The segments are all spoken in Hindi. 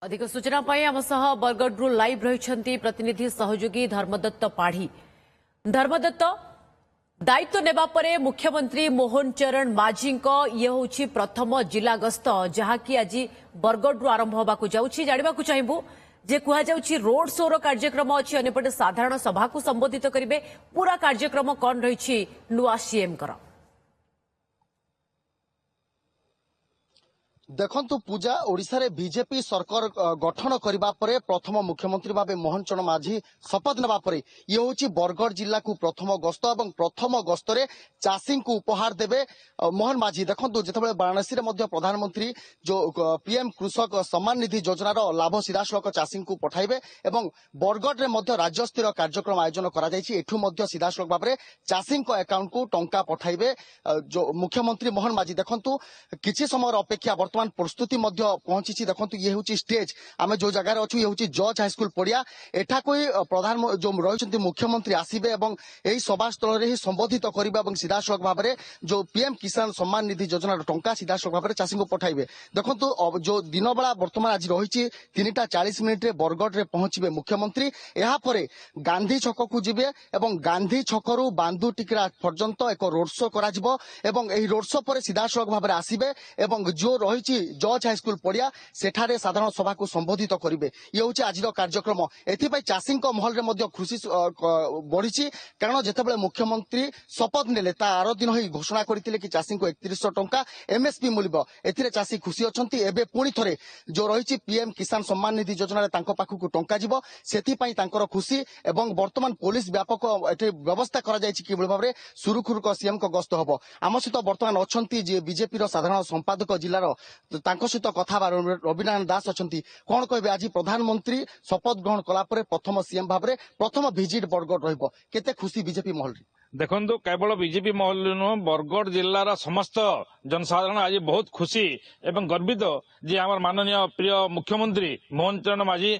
अधिक सूचना आम सह बरगढ़ लाइव रही प्रतिनिधि सहयोगी धर्मदत्त पाढ़ी। धर्मदत्त, दायित्व नेबा परे मुख्यमंत्री मोहन चरण माझी ये हूँ प्रथम जिला गस्त जहाँकि आज बरगढ़ आरंभ होगा जाना चाहबू जे कहुच्छी रोड शोर कार्यक्रम अच्छी अंपटे साधारण सभा को संबोधित करेंगे पूरा कार्यक्रम कौन रही नुआ सीएम कर। देखंतु पूजा ओडिशा रे बीजेपी सरकार गठन करबा परे प्रथम मुख्यमंत्री भाबे मोहन चरण माझी शपथ नेबा परे ये होची बरगढ़ जिला को प्रथम गस्त और प्रथम गस्त रे चाषी को उपहार देबे मोहन माझी। देखंतु जेतबे वाराणसी रे मध्य प्रधानमंत्री जो पीएम कृषक सम्मान निधि योजना रो लाभ सीधासलख चाषी को पठाइबे एवं बरगढ़ रे मध्य राज्य स्तर कार्यक्रम आयोजन करा जायछि। एठु मध्य सीधासलख भाबरे चाषी को अकाउंट को टंका पठाइबे जो मुख्यमंत्री मोहन माझी। देखंतु किछि समय अपेक्षा वर्तमान प्रस्तुति पहुंची। देखो ये हूँ स्टेज आम जो जगार अच्छु ये हूँ जज हाईस्कल पड़िया एठा कोई प्रधान जो रही मुख्यमंत्री आसबे और यही सभास्थल में ही संबोधित करेंगे सीधासलख भाव में जो पीएम किसान सम्मान निधि योजना टंका सीधासलख भाव में चाषी को पठाइबे। देखो जो दिन बेला वर्तमान आज रही 3:40 बरगढ़ में पहुंचे मुख्यमंत्री यापर गांधी छक को जीवे और गांधी छकरू बांदु टिकरा पर्यंत एक रोड शो करा रोड शो पर सीधासलख भाव में आसबे और जो रही जज हाईस्कल पड़िया सेठारे साधारण सभा को संबोधित करेंगे ये हूँ आज कार्यक्रम। एथिपाई चाषी महल में खुशी बढ़ी कारण जितेबाला मुख्यमंत्री शपथ नेले ता आर दिन ही घोषणा करते कि चाषी को 3100 टंका एमएसपी मिलिबो। एथिरे चाषी खुशी अछंती। एबे पुणी थरे जो रही पीएम किसान सम्मान निधि योजना तांको पाखकु टंका जीवो सेथिपाई तांकर खुशी एवं वर्तमान पुलिस व्यापक एठी व्यवस्था करा जायछि कि भाव में सुरुखुरुक सीएम को गस्त हबो। आम सहित वर्तमान अछंती जे बीजेपी रो साधारण संपादक जिलार सहित कथा रविनारायण दास अच्छा कौन कहे आज प्रधानमंत्री शपथ ग्रहण कलापर प्रथम सीएम भाव में प्रथम विजिट बरगढ़ रते खुशी बीजेपी महल। देखो केवल बीजेपी महल नुह बरगढ़ जिलार समस्त जनसाधारण आज बहुत खुशी एवं गर्वित जे आम माननीय प्रिय मुख्यमंत्री मोहन चरण माझी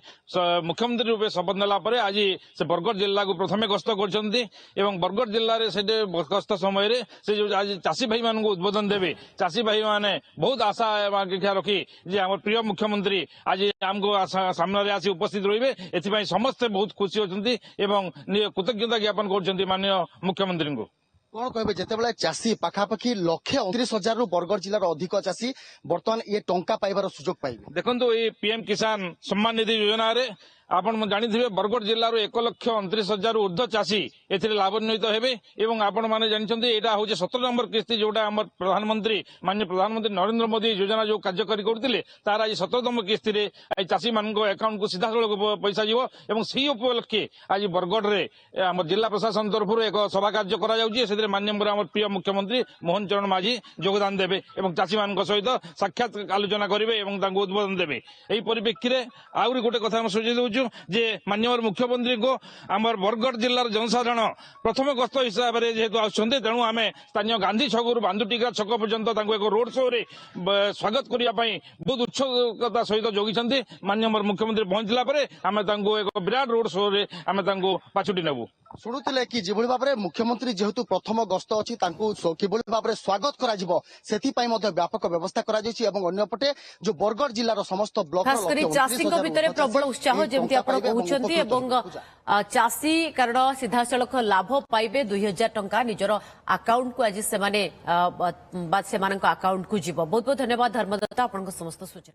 मुख्यमंत्री रूपे शपथ नेला परे आज से बरगढ़ जिला को प्रथम गस्त कर बरगढ़ जिले से गस्त समय से जो आज चाषी भाई मान उद्बोधन देवे चाषी भाई माने बहुत आशा रखी जे आम प्रिय मुख्यमंत्री आज आमको सामने आसी उपस्थित रहिबे एथिपाई समस्ते बहुत खुशी होचंती एवं कृतज्ञता ज्ञापन कर माननीय मुख्यमंत्री को। कौन कहे जितेबाला चाषी पाखापाखि 1,29,000 रु बरगढ़ जिलार अधिक चाषी बर्तमान ये टंका पाइबार सुजोग पाइबे। देखो ये पीएम किसान सम्मान निधि योजना रे आपण जानी बरगढ़ जिलार 1,29,000 ऊर्ध्व चाषी लाभान्वित हेबे एवं आपण माने जानिछन्ती एटा होजे 17 नंबर किस्ती जोटा हमर प्रधानमंत्री माननीय प्रधानमंत्री नरेंद्र मोदी योजना जो कार्यकारी करथिले तार आज 17 नंबर किस्ती रे चाषी मानक अकाउंट को सीधा पैसा जीवो एवं सही उपलक्षे आज बरगढ़ रे हमर जिला प्रशासन तरफ एक सभा कार्य करा जाउची से माननीय हमर प्रिय मुख्यमंत्री मोहन चरण माझी योगदान देबे एवं चाषी मानक सहित साक्षात आलोचना करेंगे एवं तांको उद्बोधन देबे। एही परिप्रेक्षी आउरी गोटे कथा हम सूचित होउछु जे माननीय मुख्यमंत्री को आमर बरगढ़ जिलार जनसाधारण प्रथम गस्त हिसाब से जेहेतु आसुंटे तेणु आम स्थानीय गांधी छकरू बांदुटिका छक पर्यंत एक रोड शो रे स्वागत करने बहुत उत्सुकता सहित जोगी माननीय मुख्यमंत्री पहुंचला आम एक विराट रोड शो रे आम पाछुटी नेबू। शुणुले कि जो भाव में मुख्यमंत्री जेहेतु प्रथम गस्त अच्छी कि भाव में स्वागत कर व्यापक व्यवस्था करपटे जो बरगढ़ जिलार समस्त ब्लॉक चाषी प्रबल उत्साह जमी आप चाषी कारण सीधा सड़क लाभ पाइबे 2000 टंका निजर अकाउंट को आज से अकाउंट को जीव। बहुत बहुत धन्यवाद धर्मदत्त आपन समस्त सूचना।